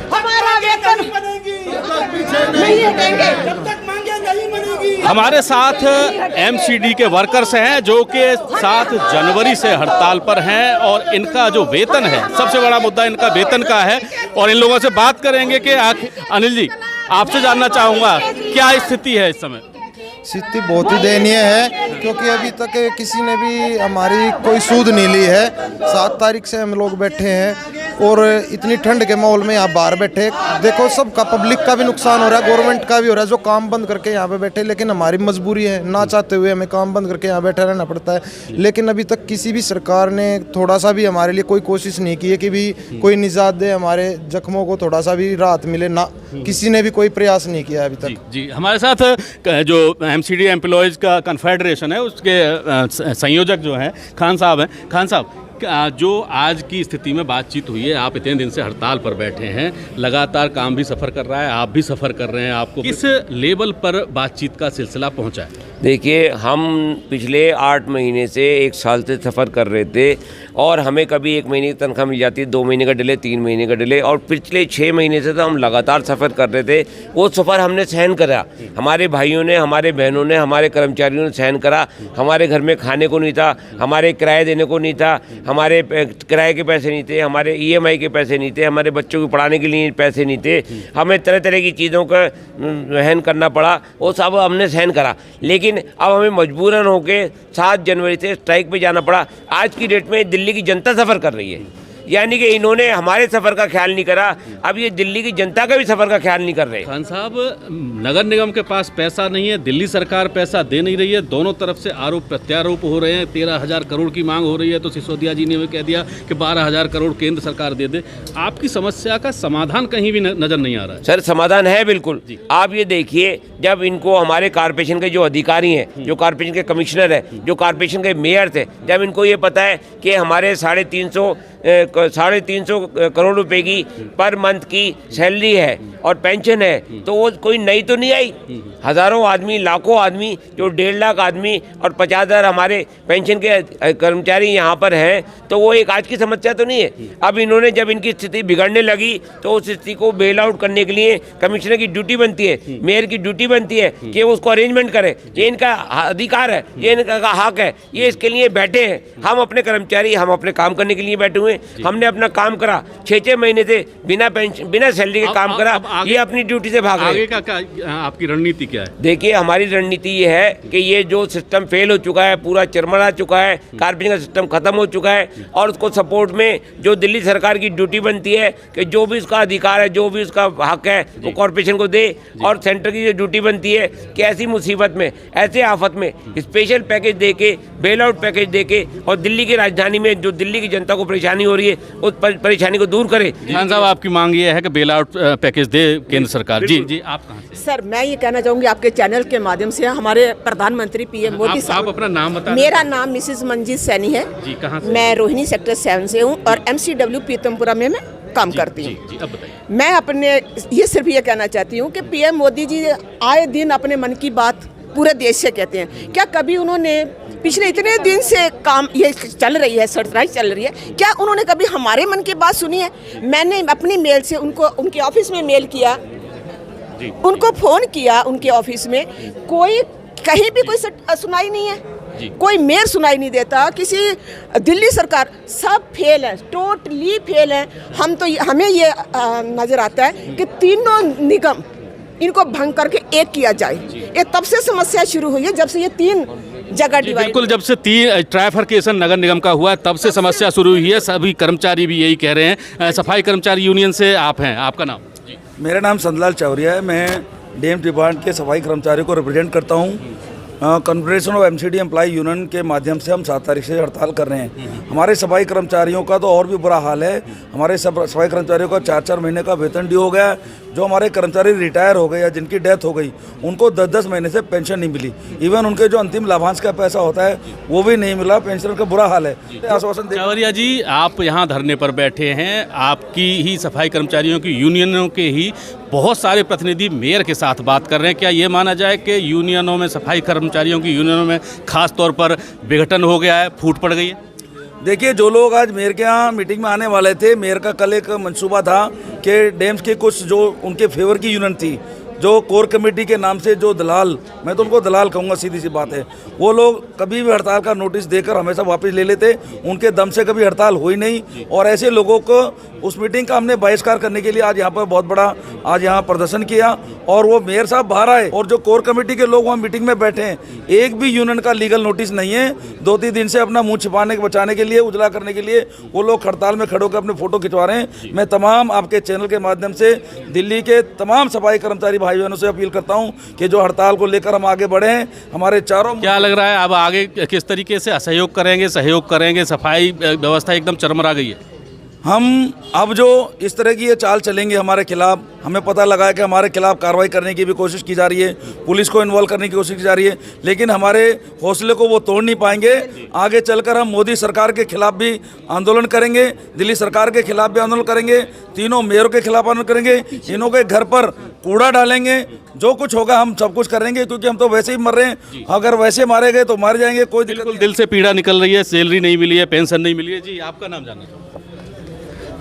हमारा वेतन नहीं देंगे जब तक मांगे नहीं बनेगी। हमारे साथ एमसीडी के वर्कर्स हैं जो कि 7 जनवरी से हड़ताल पर हैं और इनका जो वेतन है, सबसे बड़ा मुद्दा इनका वेतन का है। और इन लोगों से बात करेंगे कि अनिल जी, आपसे जानना चाहूँगा क्या स्थिति है इस समय? स्थिति बहुत ही दयनीय है, क्योंकि अभी तक किसी ने भी हमारी कोई सूद नहीं ली है। 7 तारीख से हम लोग बैठे हैं और इतनी ठंड के माहौल में यहाँ बाहर बैठे, देखो सबका, पब्लिक का भी नुकसान हो रहा है, गवर्नमेंट का भी हो रहा है जो काम बंद करके यहाँ पे बैठे। लेकिन हमारी मजबूरी है, ना चाहते हुए हमें काम बंद करके यहाँ बैठा रहना पड़ता है। लेकिन अभी तक किसी भी सरकार ने थोड़ा सा भी हमारे लिए कोई कोशिश नहीं की है कि भी कोई निजात दे, हमारे जख्मों को थोड़ा सा भी राहत मिले। ना किसी ने भी कोई प्रयास नहीं किया अभी तक। जी, हमारे साथ जो एमसीडी एम्प्लॉयज़ का कन्फेडरेशन है उसके संयोजक जो हैं खान साहब हैं। खान साहब, जो आज की स्थिति में बातचीत हुई है, आप इतने दिन से हड़ताल पर बैठे हैं, लगातार काम भी सफ़र कर रहा है, आप भी सफ़र कर रहे हैं, आपको किस लेवल पर बातचीत का सिलसिला पहुंचा है? देखिए, हम पिछले 8 महीने से 1 साल से सफ़र कर रहे थे और हमें कभी 1 महीने की तनख्वाह मिल जाती है, 2 महीने का डिले, 3 महीने का डिले, और पिछले 6 महीने से तो हम लगातार सफ़र कर रहे थे। वो सफ़र हमने सहन करा, हमारे भाइयों ने, हमारे बहनों ने, हमारे कर्मचारियों ने सहन करा। हमारे घर में खाने को नहीं था, हमारे किराए देने को नहीं था, हमारे किराए के पैसे नहीं थे, हमारे ईएमआई के पैसे नहीं थे, हमारे बच्चों को पढ़ाने के लिए पैसे नहीं थे, हमें तरह तरह की चीज़ों का वहन करना पड़ा। वो सब हमने सहन करा, लेकिन अब हमें मजबूरन होके 7 जनवरी से स्ट्राइक पे जाना पड़ा। आज की डेट में दिल्ली की जनता सफ़र कर रही है, यानी कि इन्होंने हमारे सफ़र का ख्याल नहीं करा, अब ये दिल्ली की जनता का भी सफ़र का ख्याल नहीं कर रहे। खान साहब, नगर निगम के पास पैसा नहीं है, दिल्ली सरकार पैसा दे नहीं रही है, दोनों तरफ से आरोप प्रत्यारोप हो रहे हैं। 13,000 करोड़ की मांग हो रही है तो सिसोदिया जी ने भी कह दिया कि 12,000 करोड़ केंद्र सरकार दे दे। आपकी समस्या का समाधान कहीं भी नज़र नहीं आ रहा है। सर, समाधान है बिल्कुल। आप ये देखिए, जब इनको हमारे कॉर्पोरेशन के जो अधिकारी हैं, जो कॉर्पोरेशन के कमिश्नर हैं, जो कॉर्पोरेशन के मेयर थे, जब इनको ये पता है कि हमारे 350 करोड़ रुपए की पर मंथ की सैलरी है और पेंशन है, तो वो कोई नई तो नहीं आई। हज़ारों आदमी, लाखों आदमी, जो 1.5 लाख आदमी और 50,000 हमारे पेंशन के कर्मचारी यहाँ पर हैं, तो वो एक आज की समस्या तो नहीं है। अब इन्होंने, जब इनकी स्थिति बिगड़ने लगी तो उस स्थिति को बेल आउट करने के लिए कमिश्नर की ड्यूटी बनती है, मेयर की ड्यूटी बनती है कि वो उसको अरेंजमेंट करे। ये इनका अधिकार है, ये इनका हक है, ये इसके लिए बैठे हैं। हम अपने कर्मचारी, हम अपने काम करने के लिए बैठे हुए हैं। हमने अपना काम करा, 6-6 महीने से बिना पेंशन, बिना सैलरी के काम करा, ये अपनी ड्यूटी से भाग रहे हैं। आगे का क्या आपकी रणनीति क्या है? देखिए, हमारी रणनीति ये है कि ये जो सिस्टम फेल हो चुका है, पूरा चरमरा चुका है, कॉर्पोरेशन का सिस्टम खत्म हो चुका है, और उसको सपोर्ट में जो दिल्ली सरकार की ड्यूटी बनती है कि जो भी उसका अधिकार है, जो भी उसका हक है, वो कॉर्पोरेशन को दे, और सेंटर की जो ड्यूटी बनती है कि ऐसी मुसीबत में, ऐसे आफत में स्पेशल पैकेज दे के, बेल आउट पैकेज दे के, और दिल्ली की राजधानी में जो दिल्ली की जनता को परेशानी हो रही है उस परेशानी को दूर करे। खान साहब, आपकी मांग ये है कि बेल आउट पैकेज दे केंद्र सरकार। जी, आप कहाँ से? सर, मैं ये कहना चाहूँगी आपके चैनल के माध्यम से, हमारे प्रधानमंत्री पीएम मोदी साहब। आप अपना नाम बता। मेरा नाम मिसेस मंजीत सैनी है जी, कहाँ से? मैं रोहिणी सेक्टर 7 से हूँ और MCW पीतमपुरा में मैं काम करती हूँ। जी, अब बताइए। मैं अपने ये सिर्फ ये कहना चाहती हूँ कि पीएम मोदी जी आए दिन अपने मन की बात पूरे देश से कहते हैं। क्या कभी उन्होंने पिछले इतने दिन से काम ये चल रही है, स्ट्राइक चल रही है, क्या उन्होंने कभी हमारे मन की बात सुनी है? मैंने अपनी मेल से उनको, उनके ऑफिस में मेल किया, उनको फ़ोन किया, उनके ऑफिस में कोई कहीं भी कोई सुनाई नहीं है, कोई मेयर सुनाई नहीं देता। किसी दिल्ली सरकार, सब फेल है, टोटली फेल है। हमें ये नज़र आता है कि तीनों निगम इनको भंग करके एक किया जाए। ये तब से समस्या शुरू हुई है जब से ये 3 जगह डिवाइड। बिल्कुल, जब से 3 ट्राइफर्केशन नगर निगम का हुआ है तब से समस्या शुरू हुई है। सभी कर्मचारी भी यही कह रहे हैं। सफाई कर्मचारी यूनियन से आप हैं, आपका नाम? मेरा नाम संतलाल चौरिया है, मैं डीएम डिपार्टमेंट के सफाई कर्मचारियों को रिप्रेजेंट करता हूँ। Confederation of MCD employ union के माध्यम से हम 7 तारीख से हड़ताल कर रहे हैं। हमारे सफाई कर्मचारियों का तो और भी बुरा हाल है। हमारे सफाई कर्मचारियों का 4-4 महीने का वेतन ड्यू हो गया। जो हमारे कर्मचारी रिटायर हो गए या जिनकी डेथ हो गई, उनको 10-10 महीने से पेंशन नहीं मिली। इवन उनके जो अंतिम लाभांश का पैसा होता है वो भी नहीं मिला। पेंशनर का बुरा हाल है। आश्वासन चौरिया जी, आप यहाँ धरने पर बैठे हैं, आपकी ही सफाई कर्मचारियों की यूनियनों के ही बहुत सारे प्रतिनिधि मेयर के साथ बात कर रहे हैं। क्या ये माना जाए कि यूनियनों में, सफाई कर्मचारियों की यूनियनों में खास तौर पर विघटन हो गया है, फूट पड़ गई है? देखिए, जो लोग आज मेयर के यहाँ मीटिंग में आने वाले थे, मेयर का कल एक मंसूबा था कि डैम्स के कुछ जो उनके फेवर की यूनियन थी, जो कोर कमेटी के नाम से जो दलाल, मैं तो उनको दलाल कहूँगा, सीधी सी बात है, वो लोग कभी भी हड़ताल का नोटिस देकर हमेशा वापस ले लेते, उनके दम से कभी हड़ताल हुई नहीं। और ऐसे लोगों को उस मीटिंग का हमने बहिष्कार करने के लिए आज यहाँ पर बहुत बड़ा आज यहाँ प्रदर्शन किया। और वो मेयर साहब बाहर आए और जो कोर कमेटी के लोग वहाँ मीटिंग में बैठे हैं, एक भी यूनियन का लीगल नोटिस नहीं है। 2-3 दिन से अपना मुंह छिपाने बचाने के लिए, उजला करने के लिए वो लोग हड़ताल में खड़े होकर अपने फोटो खिंचवा रहे हैं। मैं तमाम आपके चैनल के माध्यम से दिल्ली के तमाम सफाई कर्मचारी भाई बहनों से अपील करता हूँ कि जो हड़ताल को लेकर हम आगे बढ़े हैं, हमारे चारों, क्या लग रहा है अब आगे किस तरीके से असहयोग करेंगे? सफाई व्यवस्था एकदम चरमरा गई है। हम अब जो इस तरह की ये चाल चलेंगे हमारे खिलाफ, हमें पता लगा है कि हमारे खिलाफ कार्रवाई करने की भी कोशिश की जा रही है, पुलिस को इन्वॉल्व करने की कोशिश की जा रही है, लेकिन हमारे हौसले को वो तोड़ नहीं पाएंगे। आगे चलकर हम मोदी सरकार के खिलाफ भी आंदोलन करेंगे, दिल्ली सरकार के खिलाफ भी आंदोलन करेंगे, तीनों मेयरों के खिलाफ आंदोलन करेंगे, इन्हों के घर पर कूड़ा डालेंगे, जो कुछ होगा हम सब कुछ करेंगे, क्योंकि हम तो वैसे ही मर रहे हैं। अगर वैसे मारे गए तो मर जाएंगे, कोई दिक्कत नहीं। दिल से पीड़ा निकल रही है, सैलरी नहीं मिली है, पेंशन नहीं मिली है। जी, आपका नाम जानना चाहूँगा।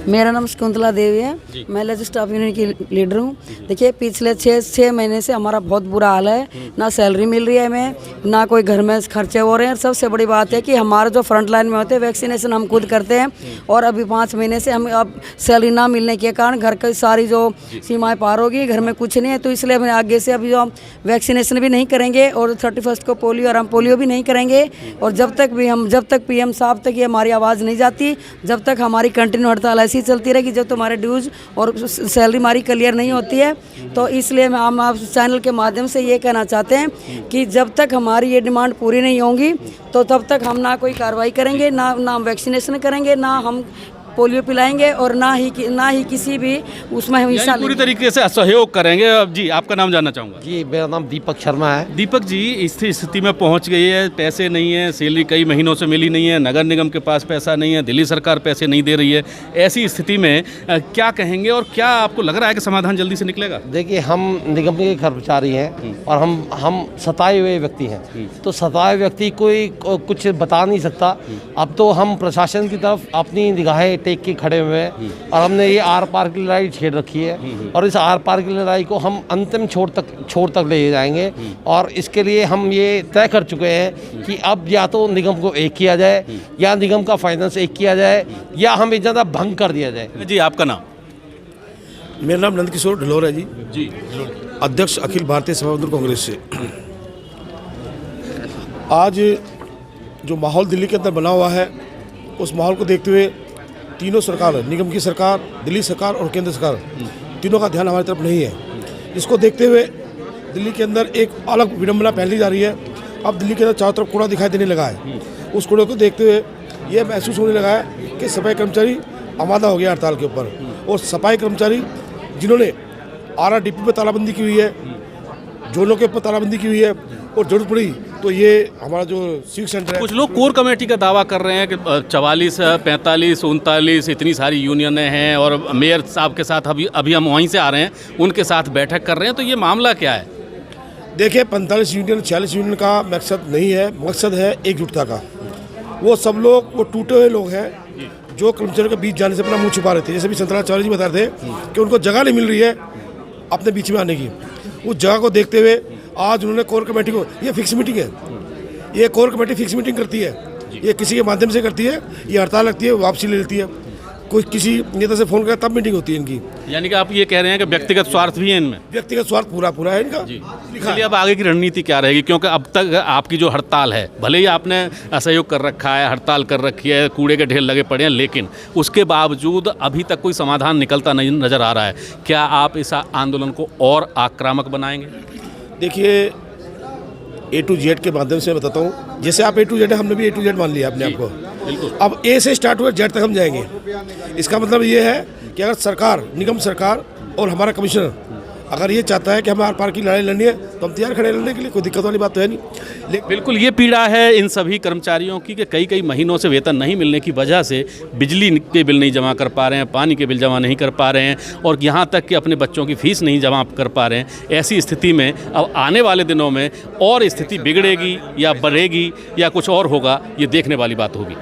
मेरा नाम शकुंतला देवी है, मैं लेजिस्लेटिव स्टाफ यूनियन की लीडर हूँ। देखिए, पिछले 6 महीने से हमारा बहुत बुरा हाल है, ना सैलरी मिल रही है हमें, ना कोई घर में खर्चे हो रहे हैं। सबसे बड़ी बात है कि हमारे जो फ्रंट लाइन में होते हैं, वैक्सीनेशन हम खुद करते हैं, और अभी 5 महीने से हम अब सैलरी ना मिलने के कारण घर की सारी जो सीमाएँ पार होगी, घर में कुछ नहीं है। तो इसलिए हम आगे से अभी जो हम वैक्सीनेशन भी नहीं करेंगे, और 31 को पोलियो, और हम पोलियो भी नहीं करेंगे। और जब तक PM साहब तक ये हमारी आवाज़ नहीं जाती, जब तक हमारी कंटिन्यू हड़ताल ऐसी चलती रहेगी, जब तुम्हारे ड्यूज और सैलरी हमारी क्लियर नहीं होती है। तो इसलिए हम आप चैनल के माध्यम से ये कहना चाहते हैं कि जब तक हमारी ये डिमांड पूरी नहीं होंगी, तो तब तक हम ना कोई कार्रवाई करेंगे, ना हम वैक्सीनेशन करेंगे, ना हम पोलियो पिलाएंगे, और ना ही किसी भी उसमें हम हिस्सा पूरी तरीके से असहयोग करेंगे। अब जी, आपका नाम जानना चाहूँगा। जी, मेरा नाम दीपक शर्मा है। दीपक जी, इस स्थिति में पहुंच गई है, पैसे नहीं है, सैलरी कई महीनों से मिली नहीं है, नगर निगम के पास पैसा नहीं है, दिल्ली सरकार पैसे नहीं दे रही है। ऐसी स्थिति में क्या कहेंगे, और क्या आपको लग रहा है कि समाधान जल्दी से निकलेगा? देखिए, हम निगम के कर्मचारी हैं, और हम सताए हुए व्यक्ति हैं, तो सताए हुए व्यक्ति कोई कुछ बता नहीं सकता। अब तो हम प्रशासन की तरफ अपनी निगाहें टेक के खड़े हुए हैं, और हमने ये आर पार की लड़ाई छेड़ रखी है, और इस आर पार की लड़ाई को हम अंतिम छोर तक ले जाएंगे। और इसके लिए हम ये तय कर चुके हैं कि अब या तो निगम को एक किया जाए, या निगम का फाइनेंस एक किया जाए, या हम इजाज़त भंग कर दिया जाए। जी, आपका नाम? मेरा नाम नंदकिशोर ढिलोर है जी, जी, अध्यक्ष अखिल भारतीय सेवा मजदूर कांग्रेस से। आज जो माहौल दिल्ली के अंदर बना हुआ है, उस माहौल को देखते हुए तीनों सरकार, निगम की सरकार, दिल्ली सरकार और केंद्र सरकार, तीनों का ध्यान हमारी तरफ नहीं है। इसको देखते हुए दिल्ली के अंदर एक अलग विडंबना फैली जा रही है। अब दिल्ली के अंदर चारों तरफ कूड़ा दिखाई देने लगा है। उस कूड़े को देखते हुए ये महसूस होने लगा है कि सफाई कर्मचारी आमादा हो गया हड़ताल के ऊपर, और सफाई कर्मचारी जिन्होंने RRDP पर तालाबंदी की हुई है, जोनों के ऊपर तालाबंदी की हुई है, और जरूरत पड़ी तो ये हमारा जो सिविक सेंटर है, कुछ लोग कोर कमेटी का दावा कर रहे हैं कि 44, 45, 39 इतनी सारी यूनियनें हैं, और मेयर साहब के साथ अभी हम वहीं से आ रहे हैं, उनके साथ बैठक कर रहे हैं। तो ये मामला क्या है? देखिए, 45 यूनियन 46 यूनियन का मकसद नहीं है, मकसद है एकजुटता का। वो सब लोग वो टूटे हुए लोग हैं जो कर्मचारियों के बीच जाने से अपना मुंह छुपा रहे थे। जैसे भी संतरा चौधरी जी बता रहे थे कि उनको जगह नहीं मिल रही है अपने बीच में आने की। उस जगह को देखते हुए आज उन्होंने कोर कमेटी को, ये फिक्स मीटिंग है, ये कोर कमेटी फिक्स मीटिंग करती है, ये किसी के माध्यम से करती है, ये हड़ताल लगती है, वापसी ले लेती है, कोई किसी नेता से फ़ोन करे तब मीटिंग होती है इनकी। यानी कि आप ये कह रहे हैं कि व्यक्तिगत स्वार्थ भी है इनमें? व्यक्तिगत स्वार्थ पूरा है इनका। चलिए, अब आगे की रणनीति क्या रहेगी? क्योंकि अब तक आपकी जो हड़ताल है, भले ही आपने असहयोग कर रखा है, हड़ताल कर रखी है, कूड़े के ढेर लगे पड़े हैं, लेकिन उसके बावजूद अभी तक कोई समाधान निकलता नहीं नज़र आ रहा है। क्या आप इस आंदोलन को और आक्रामक बनाएंगे? देखिए, A to Z के माध्यम से बताता हूँ। जैसे आप A to Z है, हमने भी A to Z मान लिया अपने आप को। अब A से स्टार्ट हुआ Z तक हम जाएंगे। इसका मतलब ये है कि अगर सरकार, निगम सरकार और हमारा कमिश्नर अगर ये चाहता है कि हमें आर पार की लड़ाई लड़नी है, तो हम तैयार खड़े लड़ने के लिए, कोई दिक्कत वाली बात तो है नहीं। बिल्कुल, ये पीड़ा है इन सभी कर्मचारियों की कि कई महीनों से वेतन नहीं मिलने की वजह से बिजली के बिल नहीं जमा कर पा रहे हैं, पानी के बिल जमा नहीं कर पा रहे हैं, और यहाँ तक कि अपने बच्चों की फीस नहीं जमा कर पा रहे हैं। ऐसी स्थिति में अब आने वाले दिनों में और स्थिति बिगड़ेगी या बढ़ेगी या कुछ और होगा, ये देखने वाली बात होगी।